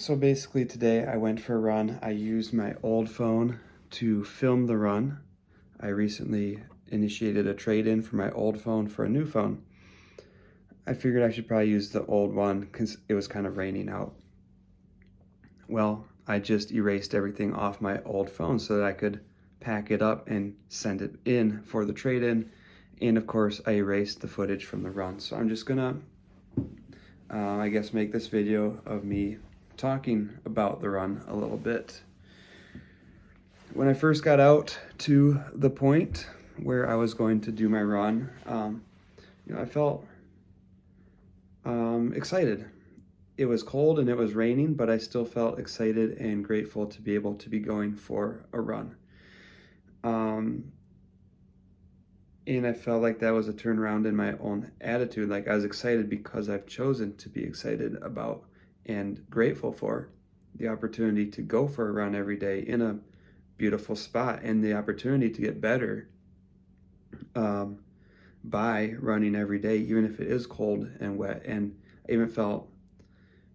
So basically today I went for a run. I used my old phone to film the run. I recently initiated a trade-in for my old phone for a new phone. I figured I should probably use the old one because it was kind of raining out. Well, I just erased everything off my old phone so that I could pack it up and send it in for the trade-in. And of course I erased the footage from the run. So I'm just gonna, I guess, make this video of me talking about the run a little bit. When I first got out to the point where I was going to do my run, I felt excited. It was cold and it was raining, but I still felt excited and grateful to be able to be going for a run. And I felt like that was a turnaround in my own attitude. Like I was excited because I've chosen to be excited about and grateful for the opportunity to go for a run every day in a beautiful spot and the opportunity to get better by running every day, even if it is cold and wet. And I even felt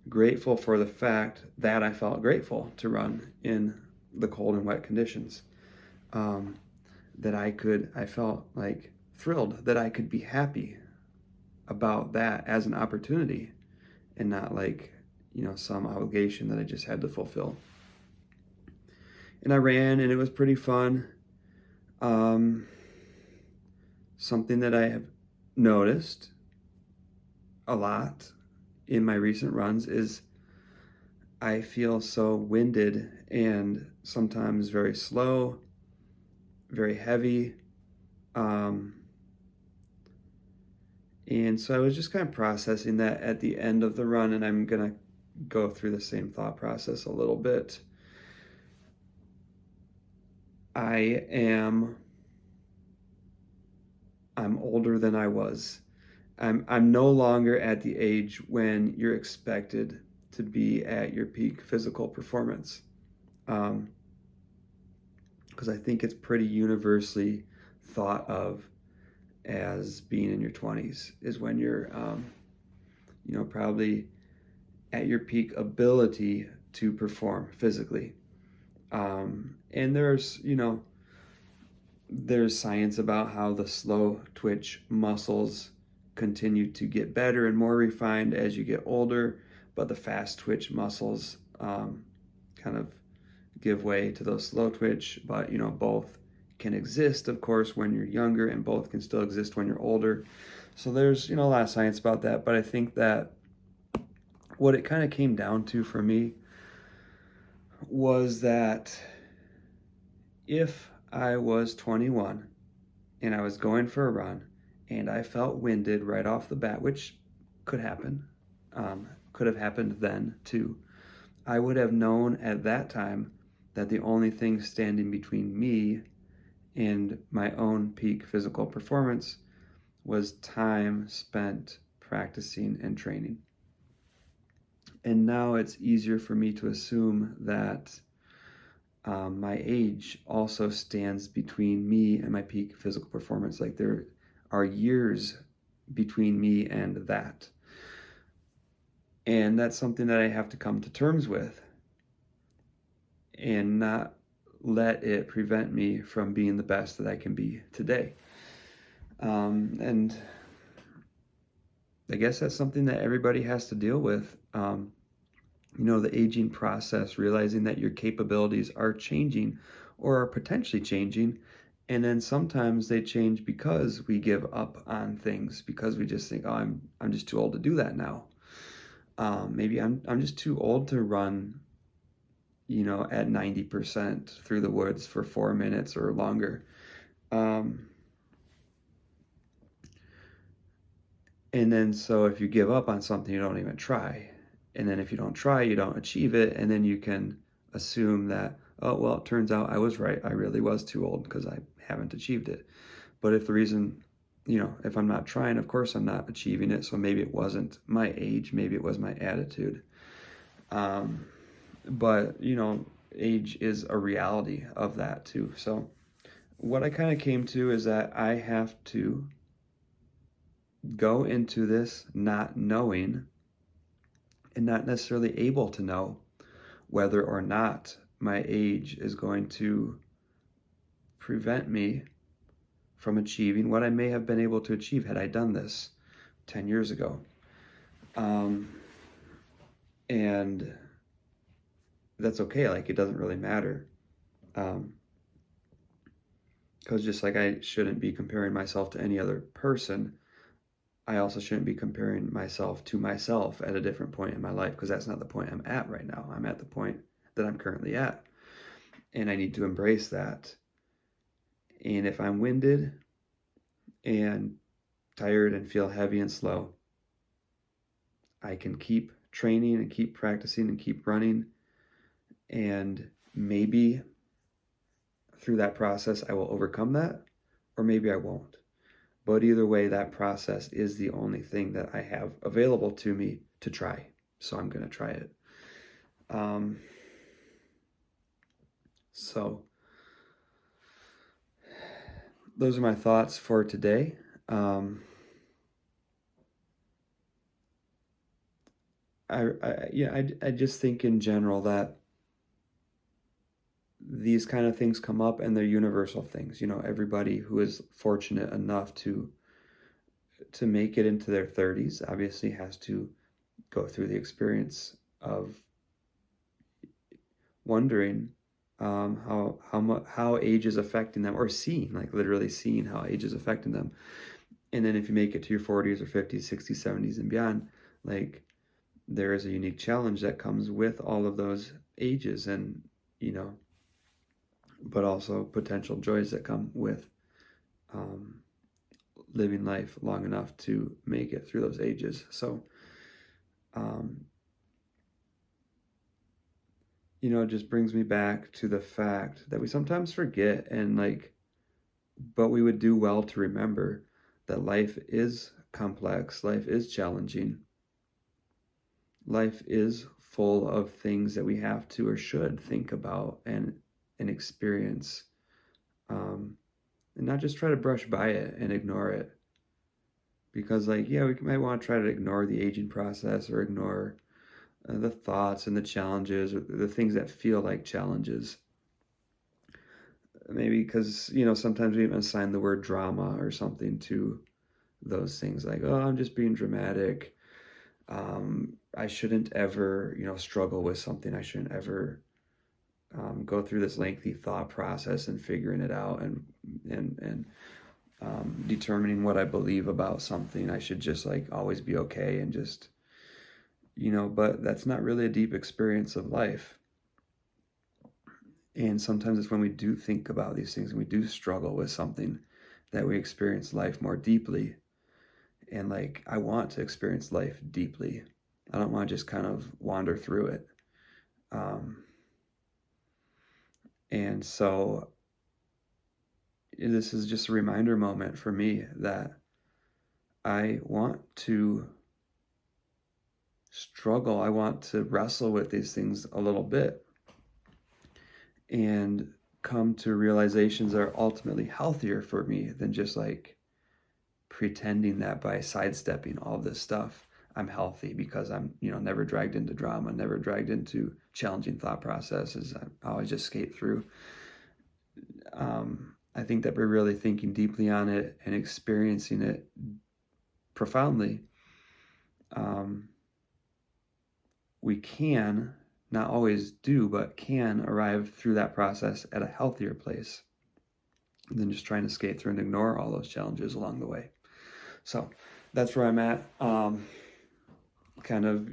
grateful for the fact that I felt grateful to run in the cold and wet conditions. I felt like thrilled that I could be happy about that as an opportunity and not like, some obligation that I just had to fulfill. And I ran and it was pretty fun. Something that I have noticed a lot in my recent runs is I feel so winded and sometimes very slow, very heavy. And so I was just kind of processing that at the end of the run, and I'm going to go through the same thought process a little bit. I'm older than I was. I'm no longer at the age when you're expected to be at your peak physical performance. Because I think it's pretty universally thought of as being in your 20s is when you're, probably at your peak ability to perform physically. And there's science about how the slow twitch muscles continue to get better and more refined as you get older, but the fast twitch muscles kind of give way to those slow twitch. But both can exist, of course, when you're younger, and both can still exist when you're older. So there's a lot of science about that. But I think that what it kind of came down to for me was that if I was 21 and I was going for a run and I felt winded right off the bat, which could happen, could have happened then too, I would have known at that time that the only thing standing between me and my own peak physical performance was time spent practicing and training. And now it's easier for me to assume that my age also stands between me and my peak physical performance. Like there are years between me and that. And that's something that I have to come to terms with and not let it prevent me from being the best that I can be today. And I guess that's something that everybody has to deal with. The aging process, realizing that your capabilities are changing or are potentially changing. And then sometimes they change because we give up on things, because we just think, oh, I'm just too old to do that now. Maybe I'm just too old to run, at 90% through the woods for 4 minutes or longer. And then so if you give up on something, you don't even try. And then if you don't try, you don't achieve it. And then you can assume that, oh, well, it turns out I was right. I really was too old because I haven't achieved it. But if the reason, if I'm not trying, of course I'm not achieving it. So maybe it wasn't my age. Maybe it was my attitude. But, age is a reality of that too. So what I kind of came to is that I have to go into this not knowing and not necessarily able to know whether or not my age is going to prevent me from achieving what I may have been able to achieve had I done this 10 years ago. And that's okay. Like, it doesn't really matter. Because just like I shouldn't be comparing myself to any other person, I also shouldn't be comparing myself to myself at a different point in my life, because that's not the point I'm at right now. I'm at the point that I'm currently at, and I need to embrace that. And if I'm winded and tired and feel heavy and slow, I can keep training and keep practicing and keep running, and maybe through that process I will overcome that, or maybe I won't. But either way, that process is the only thing that I have available to me to try. So I'm going to try it. So those are my thoughts for today. I just think in general that these kind of things come up, and they're universal things. You know, everybody who is fortunate enough to make it into their 30s obviously has to go through the experience of wondering how age is affecting them, or seeing, like literally seeing how age is affecting them. And then if you make it to your 40s or 50s, 60s, 70s and beyond, like, there is a unique challenge that comes with all of those ages, and but also potential joys that come with living life long enough to make it through those ages. So it just brings me back to the fact that we sometimes forget, but we would do well to remember that life is complex, life is challenging, life is full of things that we have to or should think about and experience, and not just try to brush by it and ignore it. Because we might want to try to ignore the aging process, or ignore the thoughts and the challenges, or the things that feel like challenges. Maybe because, sometimes we even assign the word drama or something to those things, like, oh, I'm just being dramatic. I shouldn't ever, struggle with something. I shouldn't ever go through this lengthy thought process and figuring it out and determining what I believe about something. I should just always be okay and just, but that's not really a deep experience of life. And sometimes it's when we do think about these things and we do struggle with something that we experience life more deeply. And I want to experience life deeply. I don't want to just kind of wander through it. And so this is just a reminder moment for me that I want to struggle. I want to wrestle with these things a little bit and come to realizations that are ultimately healthier for me than just pretending that by sidestepping all this stuff, I'm healthy, because I'm, never dragged into drama, never dragged into challenging thought processes. I always just skate through. I think that we're really thinking deeply on it and experiencing it profoundly. We can, not always do, but can arrive through that process at a healthier place than just trying to skate through and ignore all those challenges along the way. So that's where I'm at. Kind of,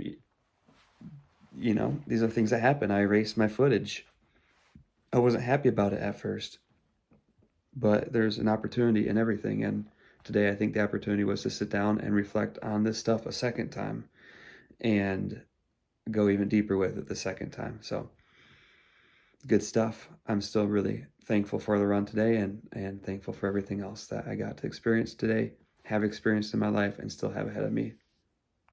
these are things that happen. I erased my footage. I wasn't happy about it at first, but there's an opportunity in everything. And today I think the opportunity was to sit down and reflect on this stuff a second time and go even deeper with it the second time. So good stuff. I'm still really thankful for the run today, and thankful for everything else that I got to experience today, have experienced in my life, and still have ahead of me.